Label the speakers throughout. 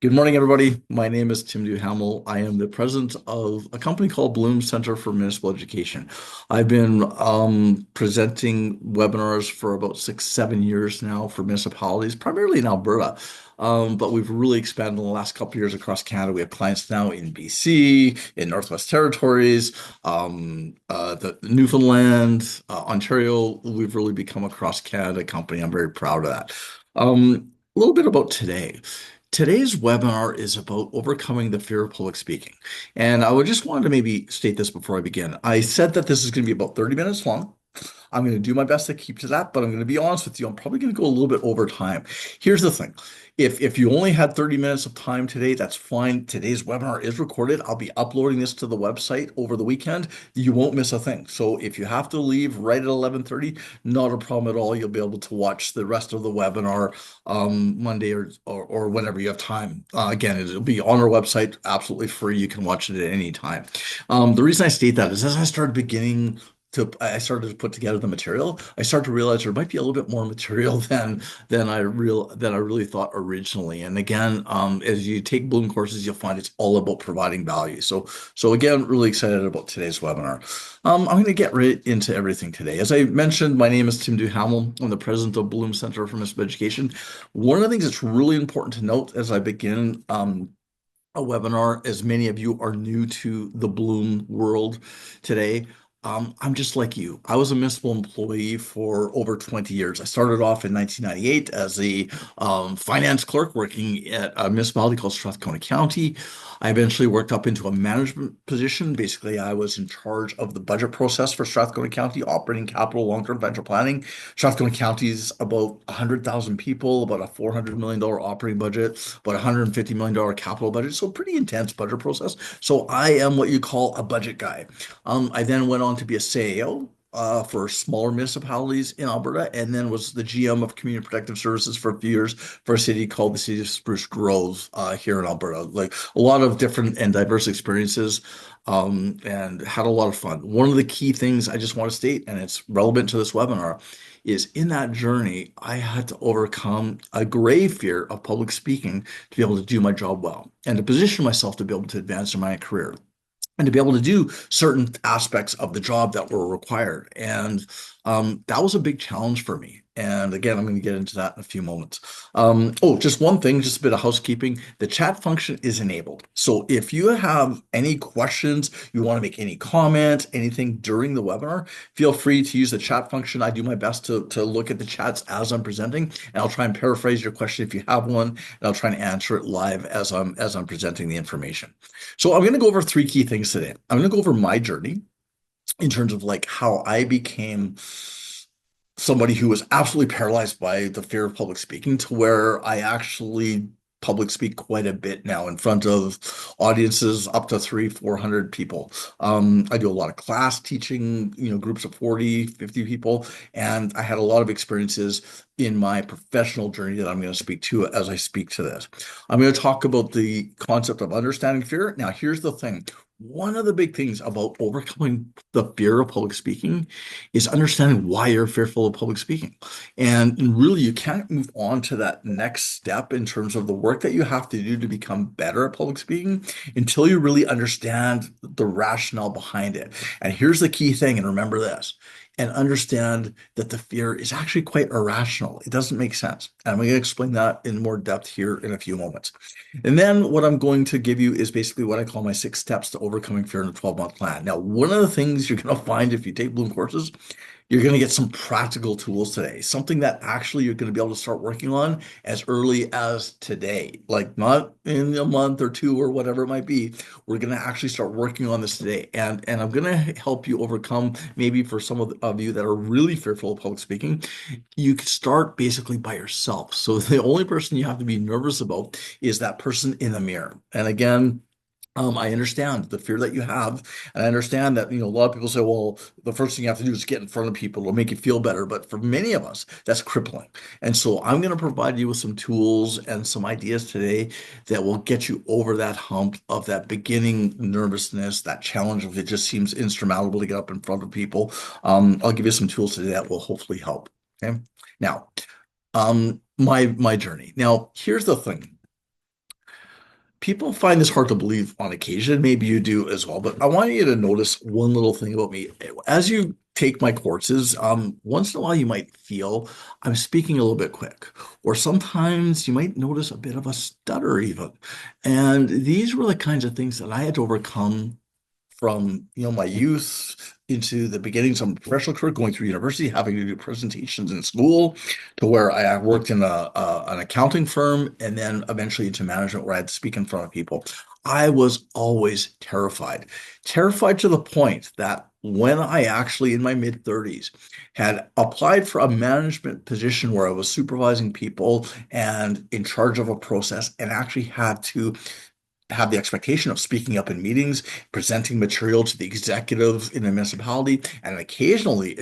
Speaker 1: Good morning, everybody. My name is Tim Duhamel. I am the president of a company called Bloom Center for Municipal Education. I've been presenting webinars for about 6, 7 years now for municipalities, primarily in Alberta. But we've really expanded in the last couple of years across Canada. We have clients now in BC, in Northwest Territories, the Newfoundland, Ontario. We've really become a cross Canada company. I'm very proud of that. A little bit about today. Today's webinar is about overcoming the fear of public speaking. And I would just wanted to maybe state this before I begin. I said that this is going to be about 30 minutes long. I'm going to do my best to keep to that, but I'm going to be honest with you. I'm probably going to go a little bit over time. Here's the thing. If you only had 30 minutes of time today, that's fine. Today's webinar is recorded. I'll be uploading this to the website over the weekend. You won't miss a thing. So if you have to leave right at 11:30, not a problem at all. You'll be able to watch the rest of the webinar Monday or whenever you have time. Again, it'll be on our website, absolutely free. You can watch it at any time. The reason I state that is as I started to put together the material, I started to realize there might be a little bit more material than I really thought originally. And again, as you take Bloom courses, you'll find it's all about providing value. So again, really excited about today's webinar. I'm going to get right into everything today. As I mentioned, my name is Tim Duhamel. I'm the president of Bloom Center for Municipal Education. One of the things that's really important to note as I begin a webinar, as many of you are new to the Bloom world today. I'm just like you. I was a municipal employee for over 20 years. I started off in 1998 as a finance clerk working at a municipality called Strathcona County. I eventually worked up into a management position. Basically, I was in charge of the budget process for Strathcona County, operating capital, long-term financial planning. Strathcona County is about 100,000 people, about a $400 million operating budget, about a $150 million capital budget. So pretty intense budget process. So I am what you call a budget guy. I then went on to be a CAO for smaller municipalities in Alberta, and then was the GM of Community Protective Services for a few years for a city called the City of Spruce Grove here in Alberta. Like a lot of different and diverse experiences, and had a lot of fun. One of the key things I just want to state, and it's relevant to this webinar, is in that journey, I had to overcome a grave fear of public speaking to be able to do my job well and to position myself to be able to advance in my career and to be able to do certain aspects of the job that were required. And that was a big challenge for me. And again, I'm going to get into that in a few moments. Just one thing, just a bit of housekeeping. The chat function is enabled. So if you have any questions, you want to make any comment, anything during the webinar, feel free to use the chat function. I do my best to look at the chats as I'm presenting, and I'll try and paraphrase your question if you have one, and I'll try and answer it live as I'm presenting the information. So I'm going to go over three key things today. I'm going to go over my journey in terms of like how I became somebody who was absolutely paralyzed by the fear of public speaking to where I actually public speak quite a bit now in front of audiences up to 300, 400 people. I do a lot of class teaching, groups of 40, 50 people, and I had a lot of experiences in my professional journey that I'm going to speak to as I speak to this. I'm going to talk about the concept of understanding fear. Now, here's the thing. One of the big things about overcoming the fear of public speaking is understanding why you're fearful of public speaking. And really, you can't move on to that next step in terms of the work that you have to do to become better at public speaking until you really understand the rationale behind it. And here's the key thing, and remember this, and understand that the fear is actually quite irrational. It doesn't make sense. And I'm going to explain that in more depth here in a few moments. And then what I'm going to give you is basically what I call my 6 steps to overcoming fear in a 12-month plan. Now, one of the things you're going to find if you take Bloom courses, you're going to get some practical tools today, something that actually you're going to be able to start working on as early as today, like not in a month or two or whatever it might be. We're going to actually start working on this today. And I'm going to help you overcome, maybe for some of you that are really fearful of public speaking, you can start basically by yourself. So the only person you have to be nervous about is that person in the mirror. And again, I understand the fear that you have, and I understand that, a lot of people say, well, the first thing you have to do is get in front of people. It'll make you feel better. But for many of us, that's crippling. And so I'm going to provide you with some tools and some ideas today that will get you over that hump of that beginning nervousness, that challenge of it just seems insurmountable to get up in front of people. I'll give you some tools today that will hopefully help. Okay. Now, my journey. Now, here's the thing. People find this hard to believe on occasion. Maybe you do as well, but I want you to notice one little thing about me. As you take my courses, once in a while you might feel I'm speaking a little bit quick, or sometimes you might notice a bit of a stutter even. And these were the kinds of things that I had to overcome from my youth into the beginnings of my professional career, going through university, having to do presentations in school, to where I worked in an accounting firm, and then eventually into management where I had to speak in front of people. I was always terrified, terrified to the point that when I actually, in my mid 30s, had applied for a management position where I was supervising people and in charge of a process and actually had to have the expectation of speaking up in meetings, presenting material to the executive in a municipality, and occasionally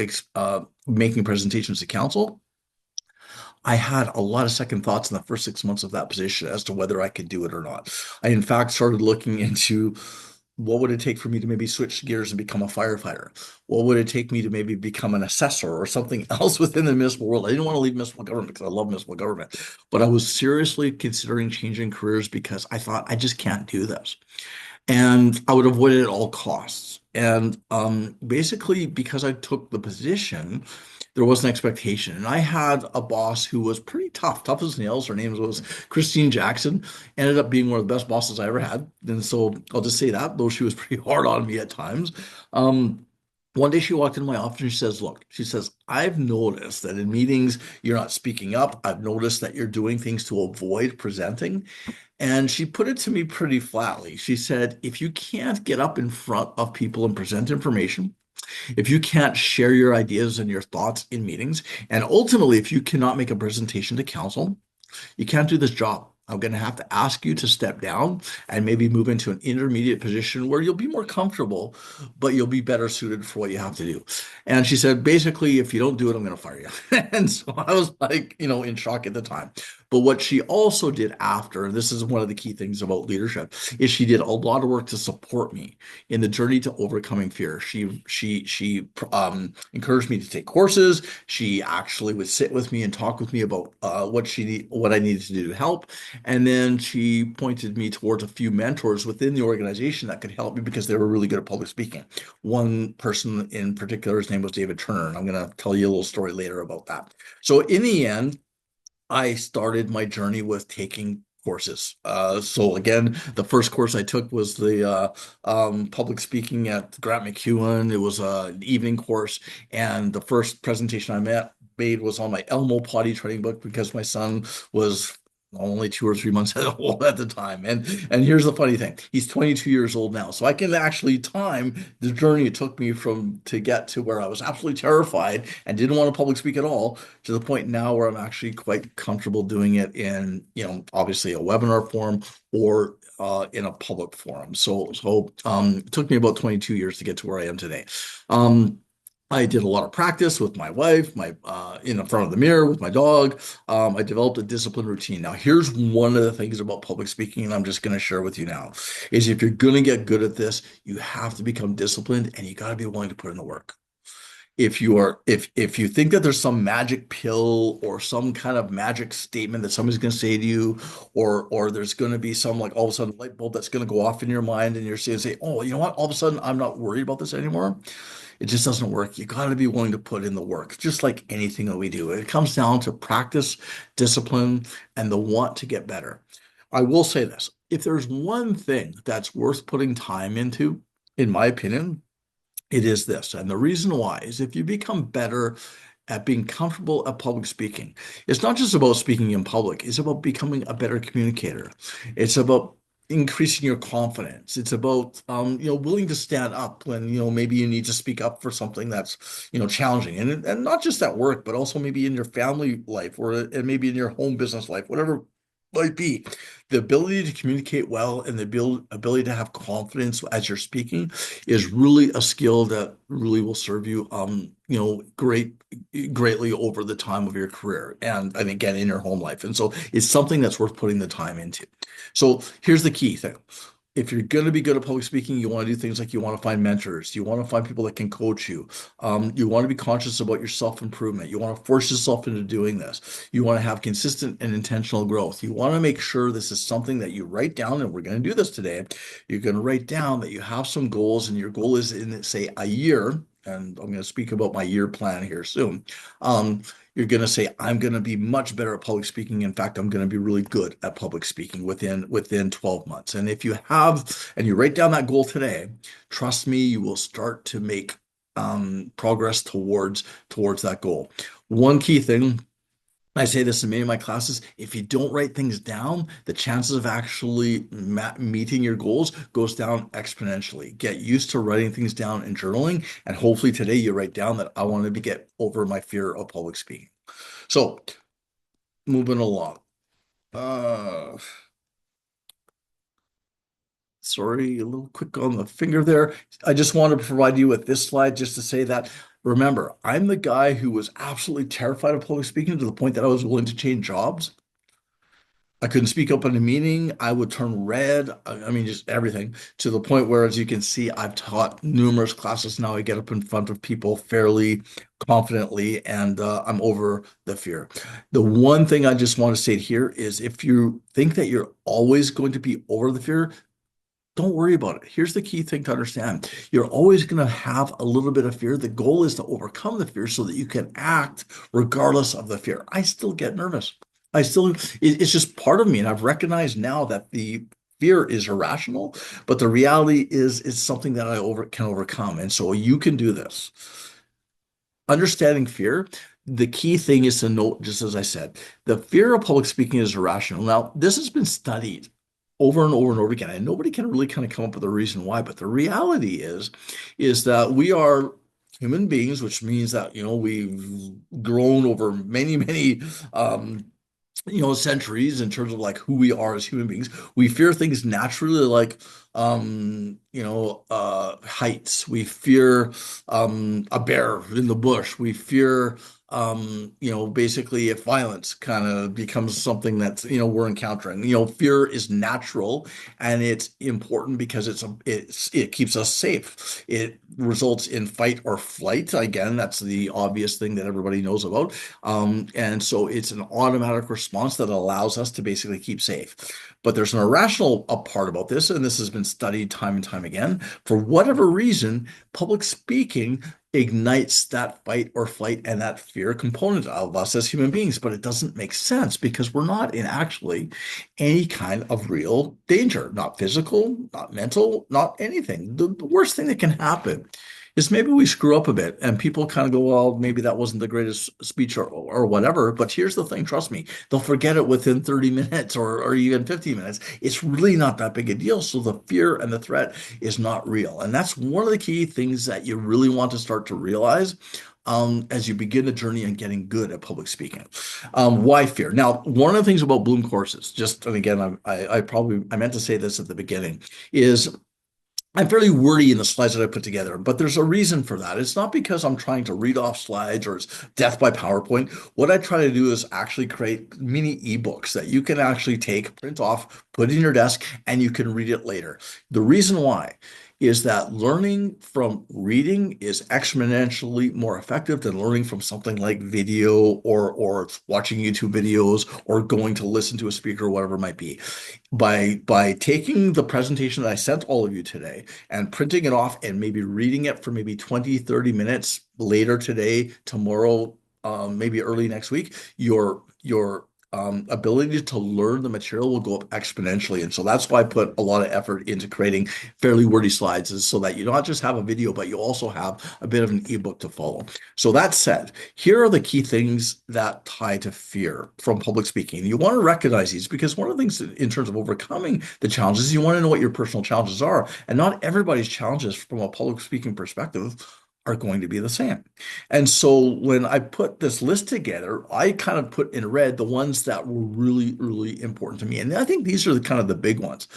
Speaker 1: making presentations to council. I had a lot of second thoughts in the first 6 months of that position as to whether I could do it or not. I, in fact, started looking into what would it take for me to maybe switch gears and become a firefighter? What would it take me to maybe become an assessor or something else within the municipal world? I didn't want to leave municipal government because I love municipal government, but I was seriously considering changing careers because I thought I just can't do this. And I would avoid it at all costs. And basically, because I took the position, there was an expectation. And I had a boss who was pretty tough, tough as nails. Her name was Christine Jackson. Ended up being one of the best bosses I ever had. And so I'll just say that, though she was pretty hard on me at times. Um, one day she walked into my office and she says, Look, she says, I've noticed that in meetings you're not speaking up. I've noticed that you're doing things to avoid presenting. And she put it to me pretty flatly. She said, if you can't get up in front of people and present information, if you can't share your ideas and your thoughts in meetings, and ultimately, if you cannot make a presentation to council, you can't do this job. I'm going to have to ask you to step down and maybe move into an intermediate position where you'll be more comfortable, but you'll be better suited for what you have to do. And she said, basically, if you don't do it, I'm going to fire you. And so I was like, in shock at the time. But what she also did after, and this is one of the key things about leadership, is she did a lot of work to support me in the journey to overcoming fear. She encouraged me to take courses. She actually would sit with me and talk with me about what I needed to do to help. And then she pointed me towards a few mentors within the organization that could help me because they were really good at public speaking. One person in particular, his name was David Turner, and I'm going to tell you a little story later about that. So in the end, I started my journey with taking courses. So again, the first course I took was the public speaking at Grant McEwen. It was an evening course, and the first presentation made was on my Elmo potty training book because my son was only 2 or 3 months old at the time. And here's the funny thing: he's 22 years old now, so I can actually time the journey it took me from to get to where I was absolutely terrified and didn't want to public speak at all to the point now where I'm actually quite comfortable doing it in, obviously a webinar form or in a public forum. So it took me about 22 years to get to where I am today. Um, I did a lot of practice with my wife, my in the front of the mirror with my dog. I developed a disciplined routine. Now, here's one of the things about public speaking, and I'm just going to share with you now, is if you're going to get good at this, you have to become disciplined, and you got to be willing to put in the work. If you think that there's some magic pill or some kind of magic statement that somebody's going to say to you, or there's going to be some like all of a sudden light bulb that's going to go off in your mind and you're saying, say, oh, you know what? All of a sudden I'm not worried about this anymore. It just doesn't work. You got to be willing to put in the work, just like anything that we do. It comes down to practice, discipline, and the want to get better. I will say this: if there's one thing that's worth putting time into, in my opinion, it is this. And the reason why is if you become better at being comfortable at public speaking, it's not just about speaking in public, it's about becoming a better communicator. It's about increasing your confidence. It's about willing to stand up when maybe you need to speak up for something that's challenging. And not just at work, but also maybe in your family life or and maybe in your home business life, whatever it might be. The ability to communicate well and the ability to have confidence as you're speaking is really a skill that really will serve you greatly over the time of your career and again in your home life. And so it's something that's worth putting the time into. So here's the key thing. if you're going to be good at public speaking, you want to do things like you want to find mentors, you want to find people that can coach you. You want to be conscious about your self-improvement. You want to force yourself into doing this. You want to have consistent and intentional growth. You want to make sure this is something that you write down, and we're going to do this today. You're going to write down that you have some goals, and your goal is in, say, a year. And I'm going to speak about my year plan here soon. Um, you're going to say, I'm going to be much better at public speaking. In fact, I'm going to be really good at public speaking within 12 months. And if you have, and you write down that goal today, trust me, you will start to make progress towards that goal. One key thing, I say this in many of my classes, if you don't write things down, the chances of actually meeting your goals goes down exponentially. Get used to writing things down and journaling, and hopefully today you write down that I want to get over my fear of public speaking. So, moving along. Uh, Sorry, a little quick on the finger there. I just wanted to provide you with this slide just to say that, remember, I'm the guy who was absolutely terrified of public speaking to the point that I was willing to change jobs. I couldn't speak up in a meeting. I would turn red. I mean, just everything to the point where, as you can see, I've taught numerous classes now. I get up in front of people fairly confidently, and I'm over the fear. The one thing I just want to say here is if you think that you're always going to be over the fear, don't worry about it. Here's the key thing to understand. You're always going to have a little bit of fear. The goal is to overcome the fear so that you can act regardless of the fear. I still get nervous. It's just part of me. And I've recognized now that the fear is irrational, but the reality is it's something that can overcome. And so you can do this. Understanding fear, the key thing is to note, just as I said, the fear of public speaking is irrational. Now, this has been studied over and over and over again, and nobody can really kind of come up with a reason why. But the reality is that we are human beings, which means that, we've grown over many, many centuries in terms of like who we are as human beings. We fear things naturally, like heights. We fear a bear in the bush. We fear basically if violence kind of becomes something that we're encountering. Fear is natural, and it's important because it keeps us safe. It results in fight or flight. Again, that's the obvious thing that everybody knows about. And so it's an automatic response that allows us to basically keep safe. But there's an irrational part about this, and this has been studied time and time again. For whatever reason, public speaking ignites that fight or flight and that fear component of us as human beings, but it doesn't make sense because we're not in actually any kind of real danger, not physical, not mental, not anything. The worst thing that can happen is maybe we screw up a bit and people kind of go, well, maybe that wasn't the greatest speech or whatever. But here's the thing, trust me, they'll forget it within 30 minutes or even 15 minutes. It's really not that big a deal. So the fear and the threat is not real. And that's one of the key things that you really want to start to realize as you begin the journey on getting good at public speaking. Why fear? Now, one of the things about Bloom courses, and again, I meant to say this at the beginning, is I'm fairly wordy in the slides that I put together, but there's a reason for that. It's not because I'm trying to read off slides or it's death by PowerPoint. What I try to do is actually create mini ebooks that you can actually take, print off, put in your desk, and you can read it later. The reason why is that learning from reading is exponentially more effective than learning from something like video or watching YouTube videos or going to listen to a speaker or whatever it might be. By taking the presentation that I sent all of you today and printing it off and maybe reading it for maybe 20, 30 minutes later today, tomorrow, maybe early next week, your ability to learn the material will go up exponentially. And so that's why I put a lot of effort into creating fairly wordy slides, is so that you don't just have a video, but you also have a bit of an ebook to follow. So that said, here are the key things that tie to fear from public speaking. You want to recognize these because one of the things in terms of overcoming the challenges, you want to know what your personal challenges are. And not everybody's challenges from a public speaking perspective are going to be the same. And so when I put this list together, I kind of put in red the ones that were really, really important to me. And I think these are the kind of the big ones.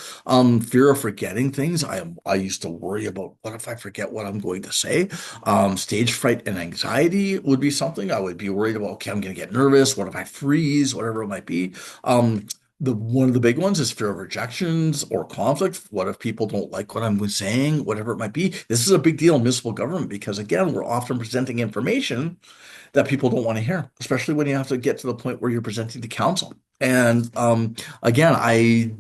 Speaker 1: Fear of forgetting things. I used to worry about, what if I forget what I'm going to say? Stage fright and anxiety would be something I would be worried about. Okay, I'm going to get nervous. What if I freeze? Whatever it might be. The one of the big ones is fear of rejections or conflict. What if people don't like what I'm saying, whatever it might be? This is a big deal in municipal government because again, we're often presenting information that people don't want to hear, especially when you have to get to the point where you're presenting to council. And again, I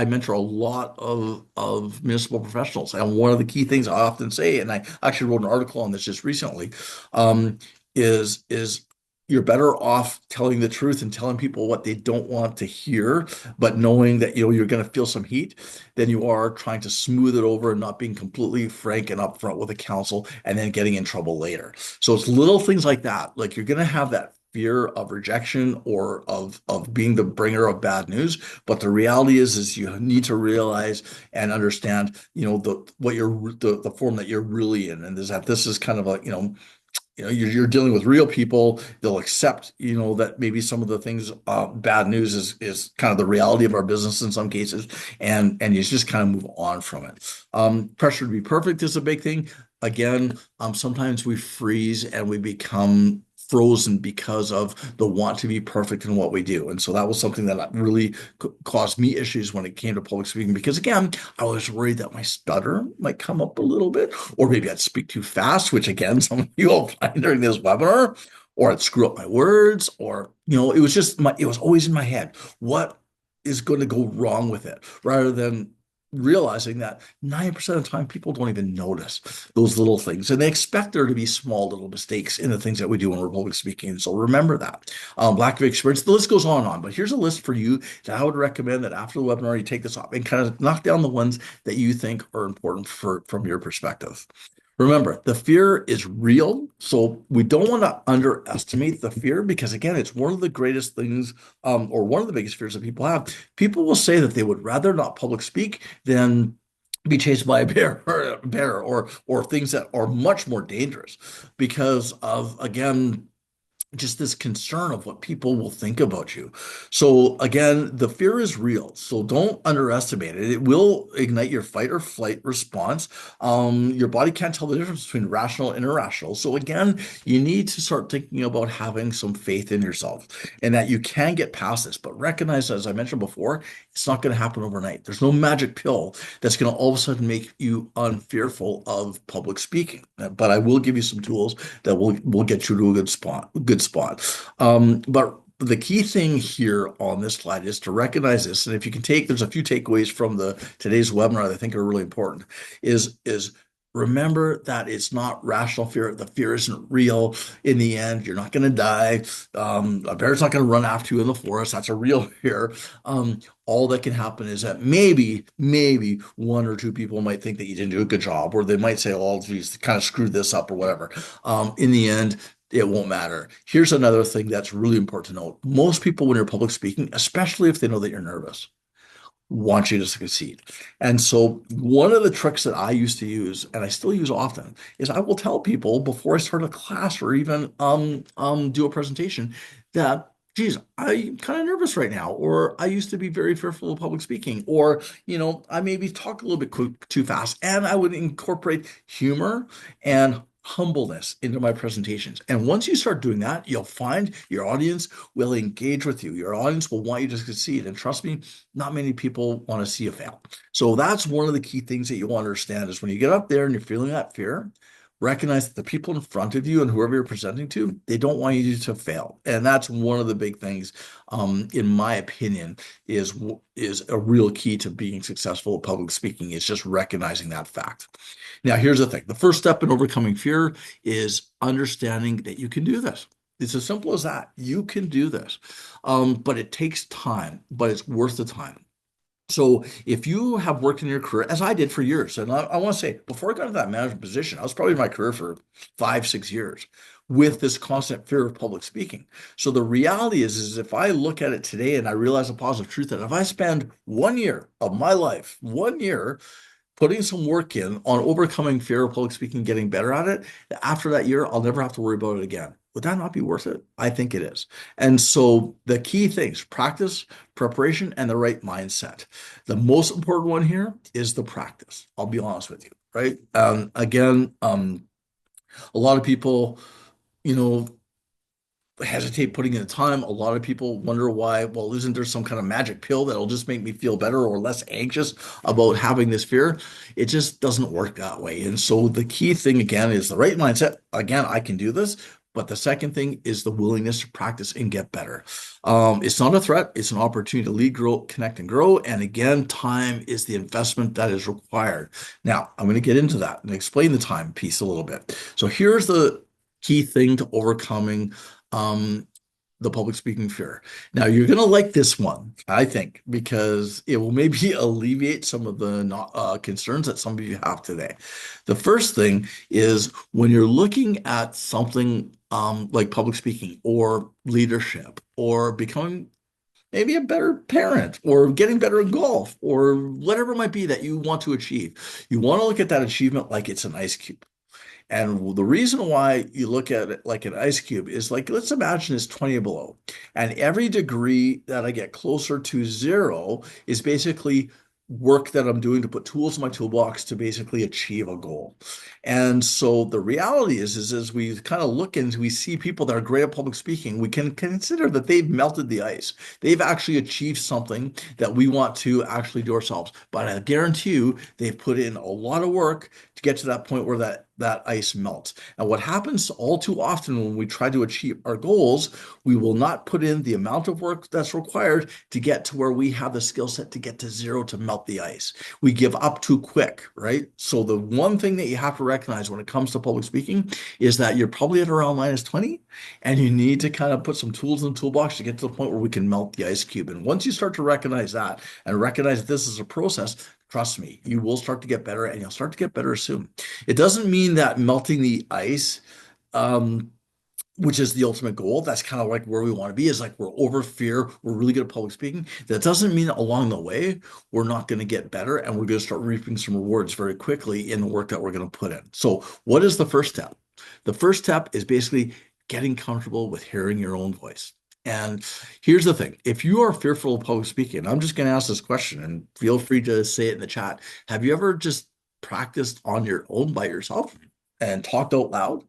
Speaker 1: mentor a lot of municipal professionals. And one of the key things I often say, and I actually wrote an article on this just recently, um, is you're better off telling the truth and telling people what they don't want to hear, but knowing that you're going to feel some heat, than you are trying to smooth it over and not being completely frank and upfront with the council and then getting in trouble later. So it's little things like that. Like you're going to have that fear of rejection or of being the bringer of bad news, but the reality is you need to realize and understand, the form that you're really in, and is that this is kind of a you're dealing with real people. They'll accept that maybe some of the things, bad news is kind of the reality of our business in some cases, and you just kind of move on from it. Pressure to be perfect is a big thing. Again, sometimes we freeze and we become frozen because of the want to be perfect in what we do. And so that was something that really caused me issues when it came to public speaking, because again, I was worried that my stutter might come up a little bit, or maybe I'd speak too fast, which again, some of you will find during this webinar, or I'd screw up my words, or it was always in my head. What is going to go wrong with it? Rather than realizing that 90% of the time people don't even notice those little things, and they expect there to be small little mistakes in the things that we do when we're public speaking. So remember that. Lack of experience, the list goes on and on, but here's a list for you that I would recommend that after the webinar you take this off and kind of knock down the ones that you think are important from your perspective. Remember, the fear is real, so we don't want to underestimate the fear, because again, it's one of the greatest things, or one of the biggest fears that people have. People will say that they would rather not public speak than be chased by a bear, or things that are much more dangerous, because of, again, just this concern of what people will think about you. So again, the fear is real. So don't underestimate it. It will ignite your fight or flight response. Your body can't tell the difference between rational and irrational. So again, you need to start thinking about having some faith in yourself and that you can get past this. But recognize, as I mentioned before, it's not going to happen overnight. There's no magic pill that's going to all of a sudden make you unfearful of public speaking. But I will give you some tools that will get you to a good spot. But the key thing here on this slide is to recognize this, and if you can there's a few takeaways from the today's webinar that I think are really important. Is remember that it's not rational fear. The fear isn't real. In the end, you're not going to die. A bear's not going to run after you in the forest. That's a real fear. All that can happen is that maybe one or two people might think that you didn't do a good job, or they might say, "Oh, geez, kind of screwed this up," or whatever. In the end, it won't matter. Here's another thing that's really important to note. Most people, when you're public speaking, especially if they know that you're nervous, want you to succeed. And so one of the tricks that I used to use, and I still use often, is I will tell people before I start a class or even do a presentation that, geez, I'm kind of nervous right now, or I used to be very fearful of public speaking, or, I maybe talk a little bit too fast. And I would incorporate humor and humbleness into my presentations. And once you start doing that, you'll find your audience will engage with you. Your audience will want you to succeed. And trust me, not many people want to see you fail. So that's one of the key things that you want to understand is when you get up there and you're feeling that fear, recognize that the people in front of you and whoever you're presenting to, they don't want you to fail. And that's one of the big things, in my opinion, is a real key to being successful at public speaking, is just recognizing that fact. Now, here's the thing. The first step in overcoming fear is understanding that you can do this. It's as simple as that. You can do this. But it takes time, but it's worth the time. So if you have worked in your career, as I did for years, and I want to say, before I got into that management position, I was probably in my career for 5, 6 years with this constant fear of public speaking. So the reality is if I look at it today and I realize a positive truth, that if I spend 1 year of my life, 1 year, putting some work in on overcoming fear of public speaking, getting better at it, after that year, I'll never have to worry about it again. Would that not be worth it? I think it is. And so the key things, practice, preparation, and the right mindset. The most important one here is the practice. I'll be honest with you, right? Again, a lot of people, you know, hesitate putting in the time. A lot of people wonder why, well, isn't there some kind of magic pill that'll just make me feel better or less anxious about having this fear? It just doesn't work that way. And so the key thing again is the right mindset. Again, I can do this. But the second thing is the willingness to practice and get better. It's not a threat, it's an opportunity to lead, grow, connect, and grow. And again, time is the investment that is required. Now, I'm going to get into that and explain the time piece a little bit. So here's the key thing to overcoming um, the public speaking fear. Now, you're going to like this one, I think, because it will maybe alleviate some of the concerns that some of you have today. The first thing is when you're looking at something like public speaking or leadership or becoming maybe a better parent or getting better in golf or whatever it might be that you want to achieve, you want to look at that achievement like it's an ice cube. And the reason why you look at it like an ice cube is like, let's imagine it's 20 below. And every degree that I get closer to zero is basically work that I'm doing to put tools in my toolbox to basically achieve a goal. And so the reality is as we kind of look and we see people that are great at public speaking, we can consider that they've melted the ice. They've actually achieved something that we want to actually do ourselves. But I guarantee you, they've put in a lot of work to get to that point where that ice melts. And what happens all too often when we try to achieve our goals, we will not put in the amount of work that's required to get to where we have the skill set to get to zero to melt the ice. We give up too quick, right? So the one thing that you have to recognize when it comes to public speaking is that you're probably at around minus 20 and you need to kind of put some tools in the toolbox to get to the point where we can melt the ice cube. And once you start to recognize that and recognize that this is a process, trust me, you will start to get better and you'll start to get better soon. It doesn't mean that melting the ice, um, which is the ultimate goal, that's kind of like where we want to be, is like we're over fear, we're really good at public speaking. That doesn't mean along the way we're not going to get better and we're going to start reaping some rewards very quickly in the work that we're going to put in. So, what is the first step? The first step is basically getting comfortable with hearing your own voice. And here's the thing, if you are fearful of public speaking, I'm just going to ask this question and feel free to say it in the chat. Have you ever just practiced on your own by yourself and talked out loud?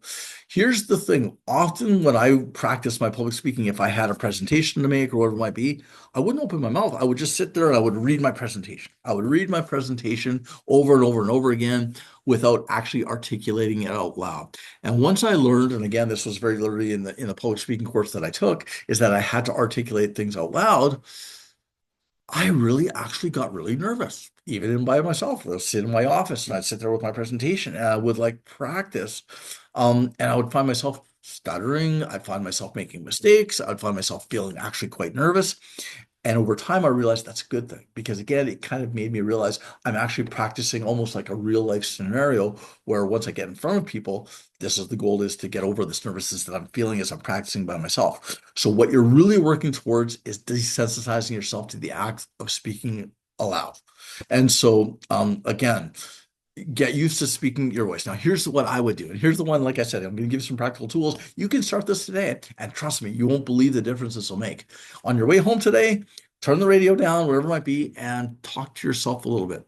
Speaker 1: Here's the thing. Often when I practice my public speaking, if I had a presentation to make or whatever it might be, I wouldn't open my mouth. I would just sit there and I would read my presentation. I would read my presentation over and over and over again without actually articulating it out loud. And once I learned, and again, this was very literally in the public speaking course that I took, is that I had to articulate things out loud. I really actually got really nervous, even in by myself. I'd sit in my office and I'd sit there with my presentation and I would like practice. And I would find myself stuttering. I'd find myself making mistakes. I'd find myself feeling actually quite nervous. And over time, I realized that's a good thing because, again, it kind of made me realize I'm actually practicing almost like a real life scenario where once I get in front of people, this is the goal is to get over this nervousness that I'm feeling as I'm practicing by myself. So, what you're really working towards is desensitizing yourself to the act of speaking aloud. And so, again, get used to speaking your voice. Now, here's what I would do. And here's the one, like I said, I'm going to give you some practical tools. You can start this today. And trust me, you won't believe the difference this will make. On your way home today, turn the radio down, wherever it might be, and talk to yourself a little bit.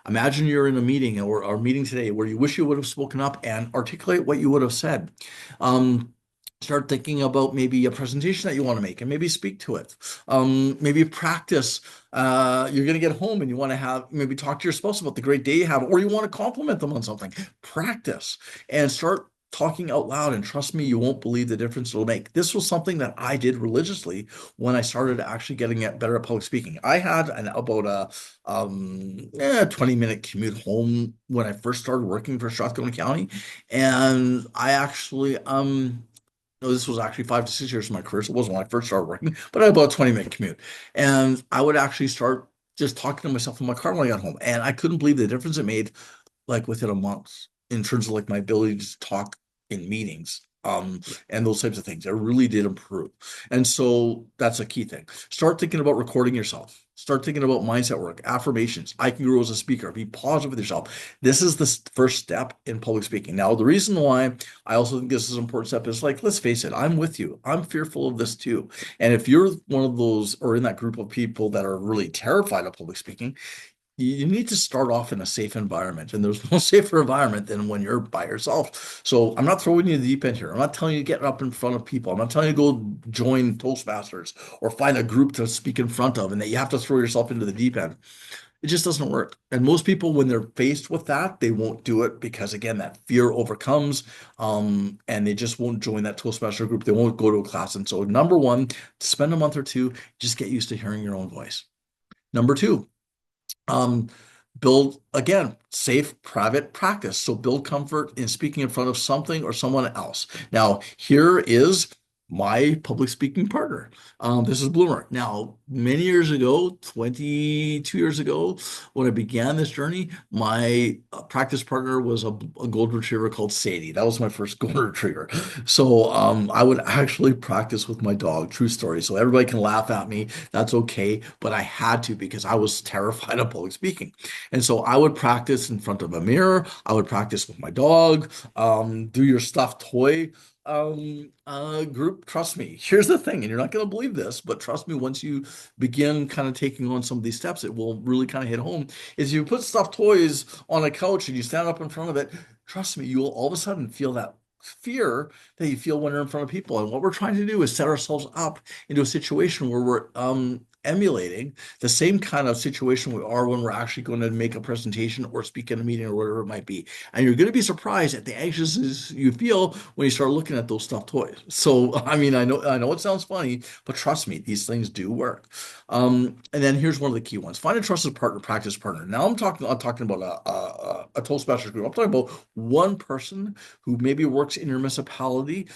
Speaker 1: Imagine you're in a meeting or a meeting today where you wish you would have spoken up and articulate what you would have said. Start thinking about maybe a presentation that you want to make and maybe speak to it. Maybe practice. You're going to get home and you want to have maybe talk to your spouse about the great day you have, or you want to compliment them on something. Practice and start talking out loud. And trust me, you won't believe the difference it'll make. This was something that I did religiously when I started actually getting better at public speaking. I had about a 20-minute commute home when I first started working for Strathcona County. And I actually no, this was actually 5 to 6 years of my career. So it wasn't when I first started working, but I had about a 20-minute commute. And I would actually start just talking to myself in my car when I got home. And I couldn't believe the difference it made like within a month in terms of like my ability to talk in meetings. And those types of things. It really did improve. And so that's a key thing. Start thinking about recording yourself. Start thinking about mindset work, affirmations. I can grow as a speaker. Be positive with yourself. This is the first step in public speaking. Now, the reason why I also think this is an important step is like, let's face it, I'm with you. I'm fearful of this too. And if you're one of those or in that group of people that are really terrified of public speaking, You need to start off in a safe environment, and there's no safer environment than when you're by yourself. So I'm not throwing you in the deep end here. I'm not telling you to get up in front of people. I'm not telling you to go join Toastmasters or find a group to speak in front of, and that you have to throw yourself into the deep end. It just doesn't work. And most people, when they're faced with that, they won't do it because, again, that fear overcomes, and they just won't join that Toastmaster group. They won't go to a class. And so, number one, spend a month or two, just get used to hearing your own voice. Number two, um, build again safe private practice. So build comfort in speaking in front of something or someone else. Now, here is my public speaking partner. This is Bloomer. Now, many years ago, 22 years ago, when I began this journey, my practice partner was a golden retriever called Sadie. That was my first golden retriever. So I would actually practice with my dog. True story. So everybody can laugh at me. That's okay. But I had to because I was terrified of public speaking. And so I would practice in front of a mirror. I would practice with my dog. Do your stuffed toy group. Trust me. Here's the thing, and you're not going to believe this, but trust me, once you begin kind of taking on some of these steps, it will really kind of hit home. Is you put stuffed toys on a couch and you stand up in front of it, trust me, you will all of a sudden feel that fear that you feel when you're in front of people. And what we're trying to do is set ourselves up into a situation where we're emulating the same kind of situation we are when we're actually going to make a presentation or speak in a meeting or whatever it might be. And you're going to be surprised at the anxiousness you feel when you start looking at those stuffed toys. So, I mean, I know it sounds funny, but trust me, these things do work. And then here's one of the key ones: find a trusted partner, practice partner. Now I'm talking about a Toastmasters group. I'm talking about one person who maybe works in your municipality,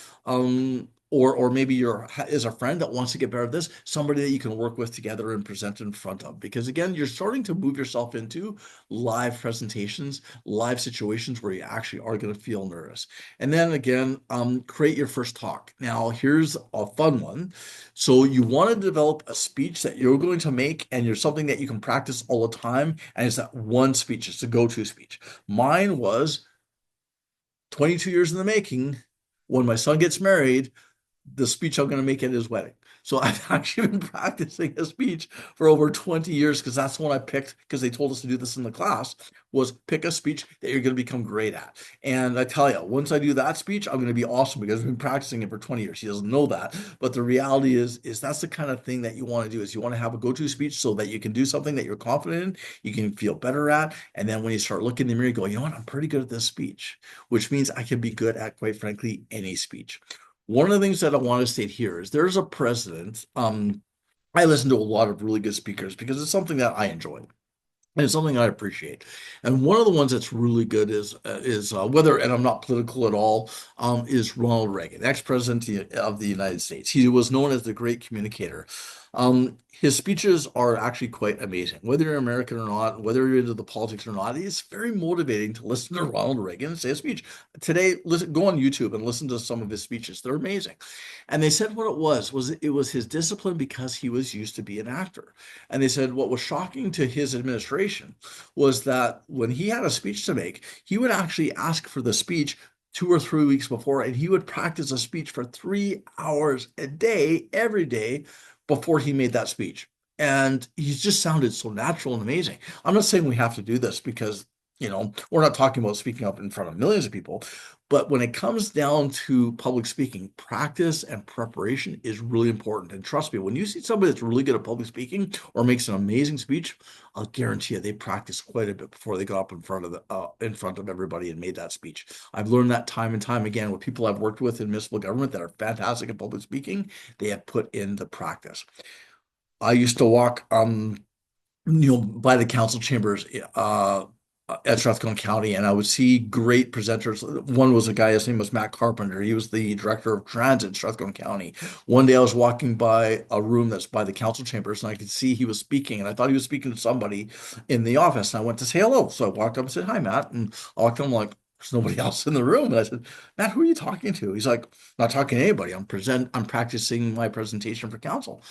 Speaker 1: or maybe is a friend that wants to get better at this, somebody that you can work with together and present in front of. Because again, you're starting to move yourself into live presentations, live situations where you actually are going to feel nervous. And then again, create your first talk. Now, here's a fun one. So you want to develop a speech that you're going to make, and you're something that you can practice all the time. And it's that one speech. It's a go-to speech. Mine was 22 years in the making. When my son gets married, the speech I'm going to make at his wedding. So I've actually been practicing a speech for over 20 years because that's the one I picked because they told us to do this in the class, was pick a speech that you're going to become great at. And I tell you, once I do that speech, I'm going to be awesome because I've been practicing it for 20 years. He doesn't know that. But the reality is that's the kind of thing that you want to do, is you want to have a go-to speech so that you can do something that you're confident in, you can feel better at. And then when you start looking in the mirror, you go, you know what, I'm pretty good at this speech, which means I can be good at, quite frankly, any speech. One of the things that I want to state here is there's a president. I listen to a lot of really good speakers because it's something that I enjoy. And it's something I appreciate. And one of the ones that's really good is whether, and I'm not political at all, is Ronald Reagan, ex-president of the United States. He was known as the great communicator. His speeches are actually quite amazing. Whether you're American or not, whether you're into the politics or not, it's very motivating to listen to Ronald Reagan say a speech. Today, listen, go on YouTube and listen to some of his speeches. They're amazing. And they said what it was his discipline because he was used to be an actor. And they said what was shocking to his administration was that when he had a speech to make, he would actually ask for the speech 2 or 3 weeks before, and he would practice a speech for 3 hours a day, every day, before he made that speech. And he just sounded so natural and amazing. I'm not saying we have to do this because, we're not talking about speaking up in front of millions of people. But when it comes down to public speaking, practice and preparation is really important. And trust me, when you see somebody that's really good at public speaking or makes an amazing speech, I'll guarantee you they practiced quite a bit before they got up in front of everybody and made that speech. I've learned that time and time again with people I've worked with in municipal government that are fantastic at public speaking. They have put in the practice. I used to walk by the council chambers at Strathcona County, and I would see great presenters. One was a guy, his name was Matt Carpenter. He was the director of transit in Strathcona County. One day I was walking by a room that's by the council chambers, and I could see he was speaking, and I thought he was speaking to somebody in the office. And I went to say hello. So I walked up and said, "Hi, Matt." And I walked up, I'm like, there's nobody else in the room. And I said, "Matt, who are you talking to?" He's like, "Not talking to anybody. I'm practicing my presentation for council."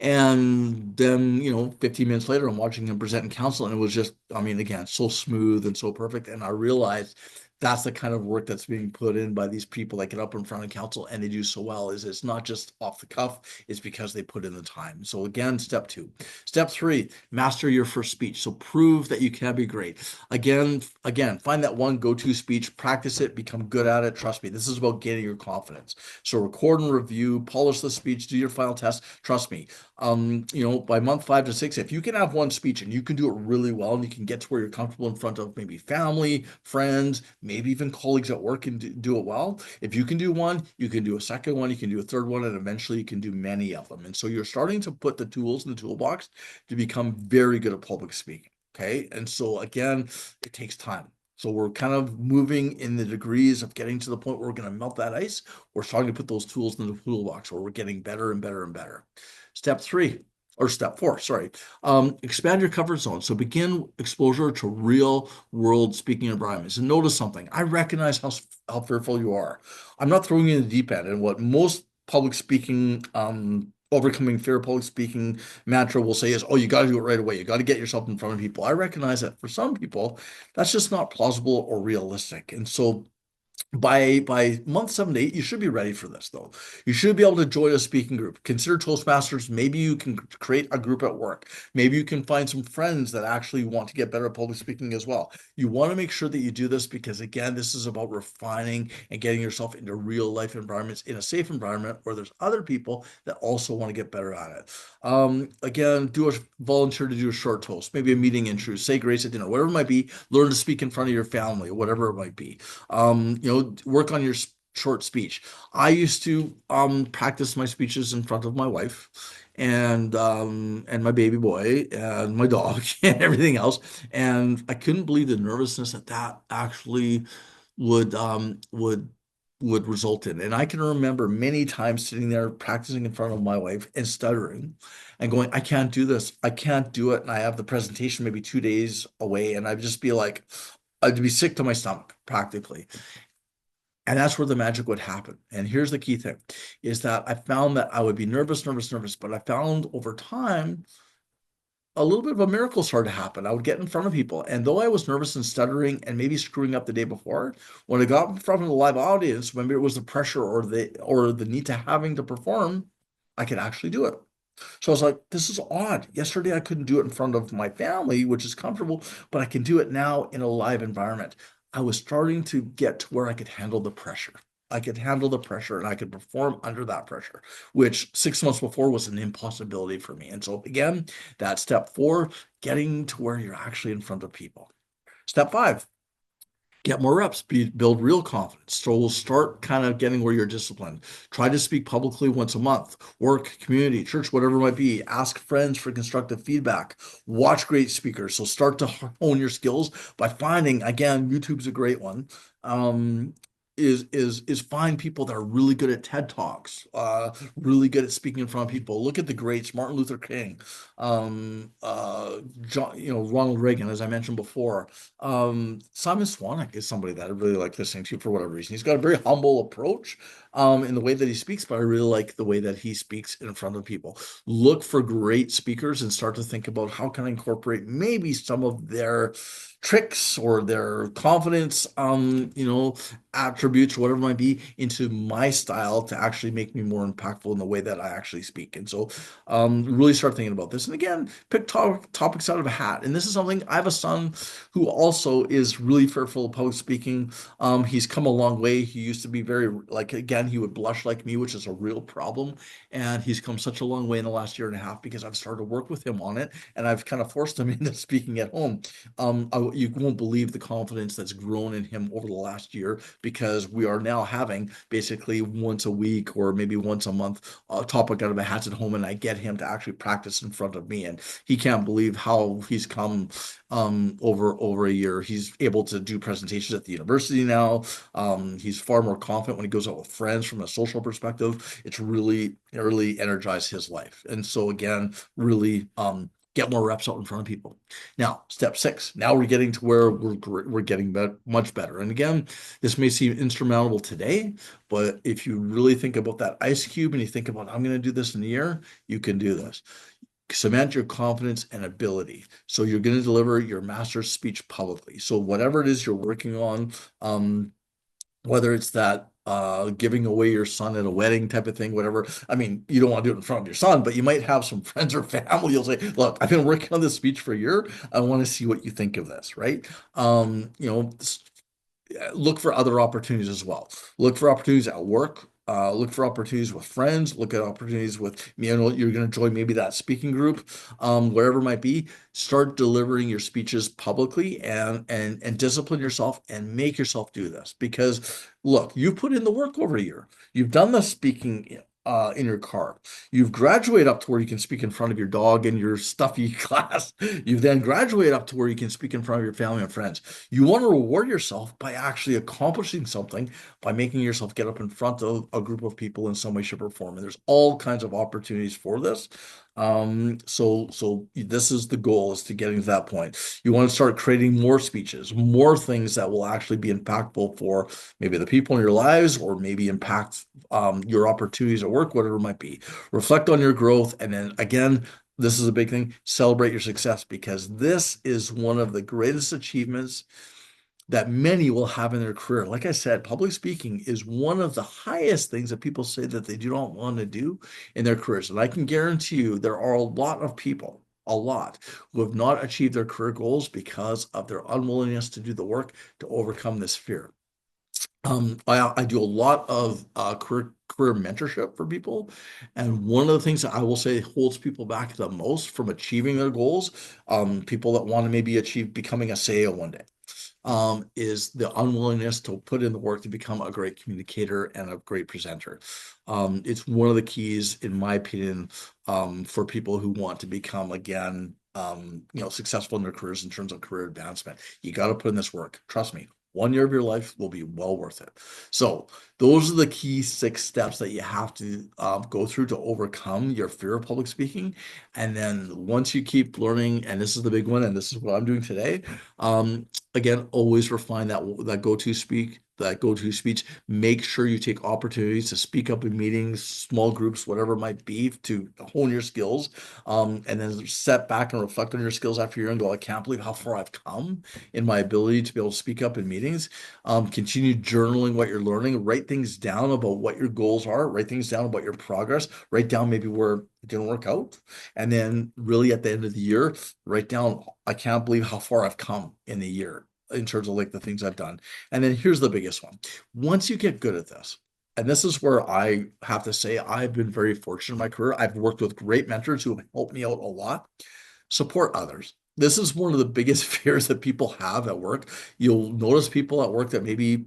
Speaker 1: And then, 15 minutes later, I'm watching him present in council, and it was just, I mean, again, so smooth and so perfect. And I realized That's the kind of work that's being put in by these people that get up in front of council and they do so well. Is it's not just off the cuff, it's because they put in the time. So again, step two. Step three, master your first speech. So prove that you can be great. Again, find that one go-to speech, practice it, become good at it. Trust me, this is about getting your confidence. So record and review, polish the speech, do your final test. Trust me, by month 5 to 6, if you can have one speech and you can do it really well and you can get to where you're comfortable in front of maybe family, friends, maybe even colleagues at work and do it well. If you can do one, you can do a second one, you can do a third one, and eventually you can do many of them. And so you're starting to put the tools in the toolbox to become very good at public speaking. Okay. And so again, it takes time. So we're kind of moving in the degrees of getting to the point where we're going to melt that ice. We're starting to put those tools in the toolbox where we're getting better and better and better. Step three, or step four, sorry, expand your comfort zone. So begin exposure to real world speaking environments. And notice something. I recognize how fearful you are. I'm not throwing you in the deep end. And what most public speaking, overcoming fear of public speaking mantra will say is, oh, you got to do it right away. You got to get yourself in front of people. I recognize that for some people, that's just not plausible or realistic. And so by month 7 to 8, you should be ready for this, though. You should be able to join a speaking group. Consider Toastmasters. Maybe you can create a group at work. Maybe you can find some friends that actually want to get better at public speaking as well. You want to make sure that you do this because, again, this is about refining and getting yourself into real life environments in a safe environment where there's other people that also want to get better at it. Again, volunteer to do a short toast, maybe a meeting intro, say grace at dinner, whatever it might be. Learn to speak in front of your family, whatever it might be. Work on your short speech. I used to practice my speeches in front of my wife and my baby boy and my dog and everything else. And I couldn't believe the nervousness that actually would um, would would result in. And I can remember many times sitting there practicing in front of my wife and stuttering and going, I can't do this. I can't do it. And I have the presentation maybe 2 days away, and I'd just be like, I'd be sick to my stomach practically. And that's where the magic would happen. And here's the key thing is that I found that I would be nervous, but I found over time a little bit of a miracle started to happen. I would get in front of people. And though I was nervous and stuttering and maybe screwing up the day before, when I got in front of the live audience, maybe it was the pressure or the need to having to perform, I could actually do it. So I was like, this is odd. Yesterday I couldn't do it in front of my family, which is comfortable, but I can do it now in a live environment. I was starting to get to where I could handle the pressure. I could handle the pressure and I could perform under that pressure, which 6 months before was an impossibility for me. And so again, that's step four, getting to where you're actually in front of people. Step five, get more reps, build real confidence. So we'll start kind of getting where you're disciplined. Try to speak publicly once a month, work, community, church, whatever it might be. Ask friends for constructive feedback. Watch great speakers. So start to hone your skills by finding, again, YouTube's a great one. Um, is find people that are really good at TED Talks, really good at speaking in front of people. Look at the greats, Martin Luther King, John, Ronald Reagan, as I mentioned before. Simon Swanek is somebody that I really like listening to for whatever reason. He's got a very humble approach in the way that he speaks, but I really like the way that he speaks in front of people. Look for great speakers and start to think about how can I incorporate maybe some of their tricks or their confidence, attributes, whatever it might be, into my style to actually make me more impactful in the way that I actually speak. And so really start thinking about this. And again, pick topics out of a hat. And this is something I have a son who also is really fearful of public speaking. He's come a long way. He used to be very, like, again, he would blush like me, which is a real problem. And he's come such a long way in the last year and a half because I've started to work with him on it. And I've kind of forced him into speaking at home. You won't believe the confidence that's grown in him over the last year because we are now having basically once a week or maybe once a month a topic out of a hat at home, and I get him to actually practice in front of me, and he can't believe how he's come over a year. He's able to do presentations at the university now. He's far more confident when he goes out with friends from a social perspective. It's really energized his life, and so again, really get more reps out in front of people. Now, step six. Now we're getting to where we're getting much better. And again, this may seem insurmountable today, but if you really think about that ice cube and you think about I'm going to do this in a year, you can do this. cement your confidence and ability. So you're going to deliver your master's speech publicly. So whatever it is you're working on, whether it's that giving away your son at a wedding type of thing, whatever. I mean, you don't want to do it in front of your son, but you might have some friends or family. You'll say, "Look, I've been working on this speech for a year. I want to see what you think of this." Right? You know, look for other opportunities as well. Look for opportunities at work. Look for opportunities with friends. Look at opportunities with, you're going to join maybe that speaking group, wherever it might be. Start delivering your speeches publicly and discipline yourself and make yourself do this because look, you put in the work over a year. You've done the speaking in your car. You've graduated up to where you can speak in front of your dog in your stuffy class. You've then graduated up to where you can speak in front of your family and friends. You want to reward yourself by actually accomplishing something, by making yourself get up in front of a group of people in some way, shape, or form. And there's all kinds of opportunities for this. So this is the goal, is to getting to that point. You want to start creating more speeches, more things that will actually be impactful for maybe the people in your lives, or maybe impact your opportunities at work, whatever it might be. Reflect on your growth, and then again, this is a big thing. Celebrate your success, because this is one of the greatest achievements that many will have in their career. Like I said, public speaking is one of the highest things that people say that they do not want to do in their careers. And I can guarantee you there are a lot of people, a lot, who have not achieved their career goals because of their unwillingness to do the work to overcome this fear. I do a lot of career mentorship for people, and one of the things that I will say holds people back the most from achieving their goals, people that want to maybe achieve becoming a CEO one day, is the unwillingness to put in the work to become a great communicator and a great presenter. It's one of the keys, in my opinion, for people who want to become again, successful in their careers in terms of career advancement. You got to put in this work. Trust me. 1 year of your life will be well worth it. So those are the key 6 steps that you have to go through to overcome your fear of public speaking. And then once you keep learning, and this is the big one, and this is what I'm doing today, again, always refine that go-to speech. Make sure you take opportunities to speak up in meetings, small groups, whatever it might be, to hone your skills. And then set back and reflect on your skills after you're and go, I can't believe how far I've come in my ability to be able to speak up in meetings. Continue journaling what you're learning. Write things down about what your goals are. Write things down about your progress. Write down maybe where it didn't work out. And then really at the end of the year, write down, I can't believe how far I've come in the year in terms of like the things I've done. And then here's the biggest one. Once you get good at this, and this is where I have to say I've been very fortunate in my career. I've worked with great mentors who have helped me out a lot. Support others. This is one of the biggest fears that people have at work. You'll notice people at work that maybe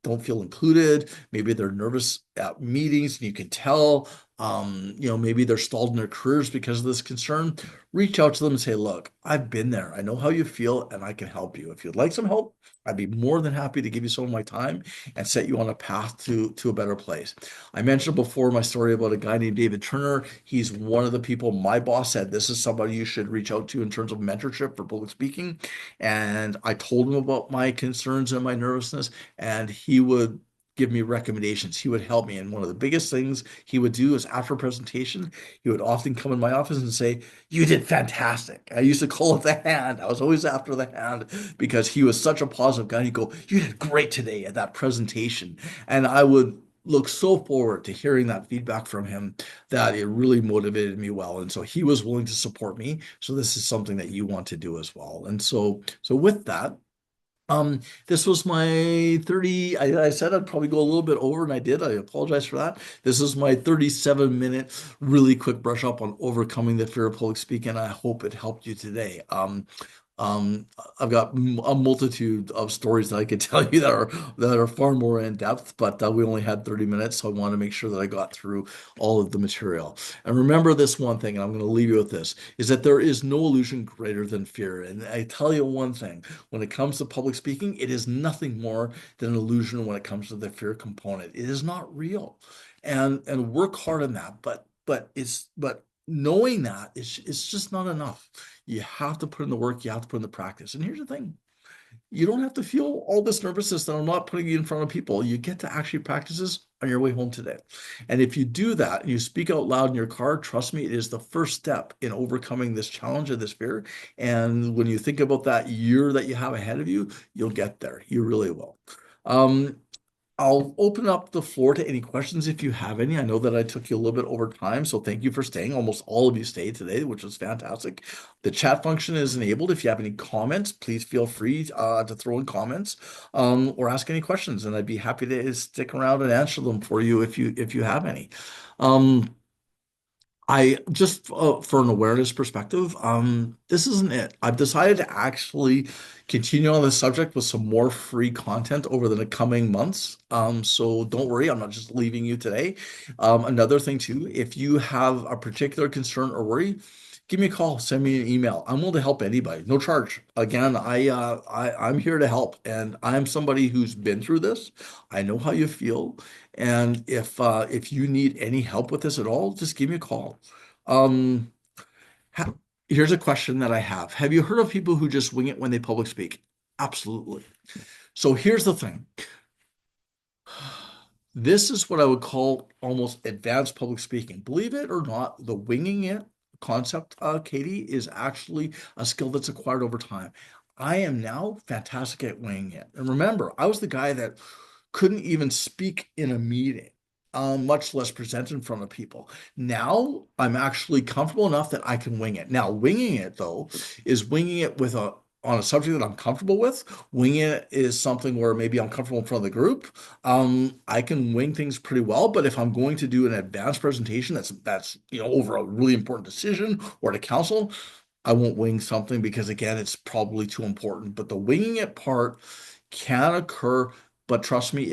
Speaker 1: don't feel included. Maybe they're nervous at meetings, and you can tell. Maybe they're stalled in their careers because of this concern. Reach out to them and say, "Look, I've been there. I know how you feel, and I can help you. If you'd like some help, I'd be more than happy to give you some of my time and set you on a path to a better place." I mentioned before my story about a guy named David Turner. He's one of the people my boss said this is somebody you should reach out to in terms of mentorship for public speaking. And I told him about my concerns and my nervousness, and he would give me recommendations. He would help me. And one of the biggest things he would do is after a presentation, he would often come in my office and say, "You did fantastic." I used to call it the hand. I was always after the hand because he was such a positive guy. He'd go, "You did great today at that presentation." And I would look so forward to hearing that feedback from him that it really motivated me well. And so he was willing to support me. So this is something that you want to do as well. And so with that, this was my 30. I said I'd probably go a little bit over, and I did. I apologize for that. This is my 37-minute, really quick brush up on overcoming the fear of public speaking. I hope it helped you today. Um, I've got a multitude of stories that I could tell you that are far more in depth, but we only had 30 minutes, so I want to make sure that I got through all of the material. And remember this one thing, and I'm going to leave you with this, is that there is no illusion greater than fear. And I tell you one thing, when it comes to public speaking, it is nothing more than an illusion when it comes to the fear component. It is not real. And work hard on that, but knowing that it's just not enough. You have to put in the work, you have to put in the practice. And here's the thing. You don't have to feel all this nervousness that I'm not putting you in front of people. You get to actually practice this on your way home today. And if you do that and you speak out loud in your car, trust me, it is the first step in overcoming this challenge and this fear. And when you think about that year that you have ahead of you, you'll get there. You really will. Um, I'll open up the floor to any questions if you have any. I know that I took you a little bit over time, so thank you for staying. Almost all of you stayed today, which was fantastic. The chat function is enabled. If you have any comments, please feel free to throw in comments or ask any questions, and I'd be happy to stick around and answer them for you if you have any. Um, I just for an awareness perspective, this isn't it. I've decided to actually continue on this subject with some more free content over the coming months. So don't worry, I'm not just leaving you today. Another thing too, if you have a particular concern or worry, give me a call, send me an email. I'm willing to help anybody, no charge. Again, I'm here to help, and I'm somebody who's been through this. I know how you feel. And if you need any help with this at all, just give me a call. Um, ha Here's a question that I have. Have you heard of people who just wing it when they public speak? Absolutely. So here's the thing. This is what I would call almost advanced public speaking. Believe it or not, the winging it concept, Katie, is actually a skill that's acquired over time. I am now fantastic at winging it. And remember, I was the guy that couldn't even speak in a meeting, much less present in front of people. Now I'm actually comfortable enough that I can wing it. Now, winging it though is winging it with a on a subject that I'm comfortable with. Winging it is something where maybe I'm comfortable in front of the group. I can wing things pretty well, but if I'm going to do an advanced presentation that's over a really important decision or to council, I won't wing something because again, it's probably too important. But the winging it part can occur, but trust me,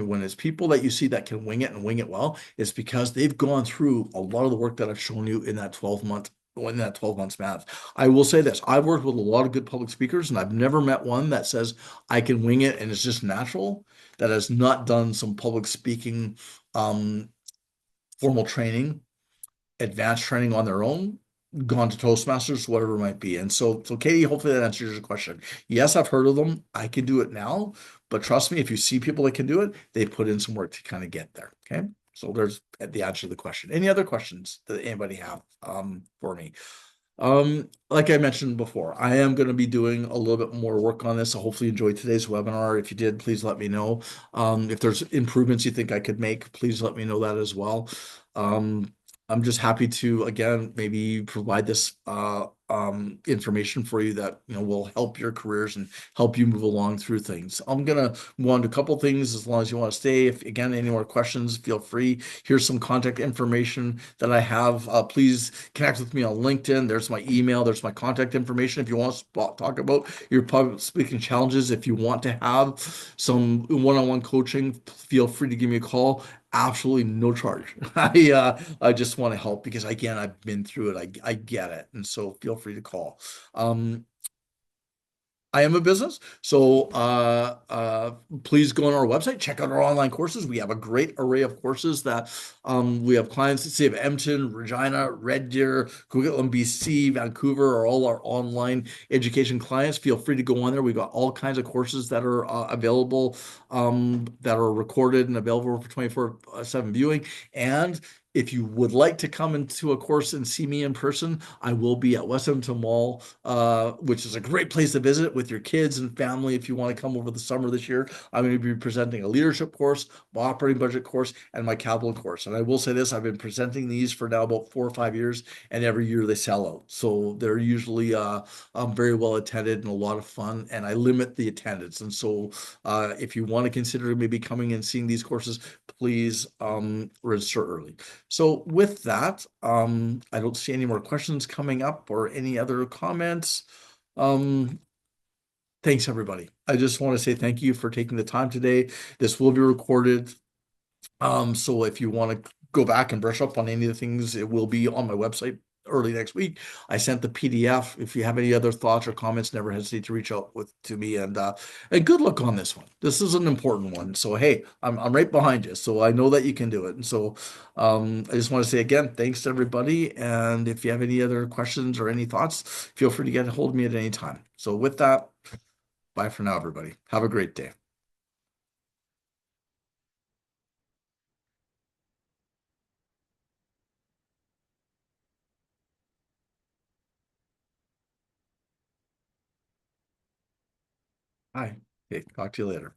Speaker 1: when it's people that you see that can wing it and wing it well, it's because they've gone through a lot of the work that I've shown you in that 12 months math. I will say this, I've worked with a lot of good public speakers, and I've never met one that says I can wing it and it's just natural, that has not done some public speaking um, formal training, advanced training on their own, gone to Toastmasters, whatever it might be. And so Katie, hopefully that answers your question. Yes, I've heard of them. I can do it now, but trust me, if you see people that can do it, they put in some work to kind of get there. Okay. So there's the answer to the question. Any other questions that anybody have for me? Like I mentioned before, I am going to be doing a little bit more work on this. So hopefully you enjoyed today's webinar. If you did, please let me know. If there's improvements you think I could make, please let me know that as well. Um, I'm just happy to, again, maybe provide this information for you that will help your careers and help you move along through things. I'm gonna move on to a couple things as long as you want to stay. If again any more questions, feel free. Here's some contact information that I have. Please connect with me on LinkedIn. There's my email. There's my contact information. If you want to talk about your public speaking challenges, if you want to have some one-on-one coaching, feel free to give me a call. Absolutely no charge. I just want to help because again, I've been through it. I get it. And so feel free to call. Um, I am a business. So please go on our website, check out our online courses. We have a great array of courses that we have clients that say of Edmonton, Regina, Red Deer, Coquitlam, BC, Vancouver are all our online education clients. Feel free to go on there. We've got all kinds of courses that are available that are recorded and available for 24/7 viewing. And if you would like to come into a course and see me in person, I will be at West Edmonton Mall, which is a great place to visit with your kids and family if you want to come over the summer this year. I'm going to be presenting a leadership course, my operating budget course, and my capital course. And I will say this, I've been presenting these for now about 4 or 5 years, and every year they sell out. So they're usually very well attended and a lot of fun, and I limit the attendance. And so if you want to consider maybe coming and seeing these courses, please register early. So with that, I don't see any more questions coming up or any other comments. Um, Thanks, everybody. I just want to say thank you for taking the time today. This will be recorded. So if you want to go back and brush up on any of the things, it will be on my website early next week. I sent the PDF. If you have any other thoughts or comments, never hesitate to reach out to me. And good luck on this one. This is an important one. So hey, I'm right behind you. So I know that you can do it. And so I just want to say again, thanks to everybody. And if you have any other questions or any thoughts, feel free to get a hold of me at any time. So with that, Bye for now, everybody. Have a great day. Bye. Okay, talk to you later.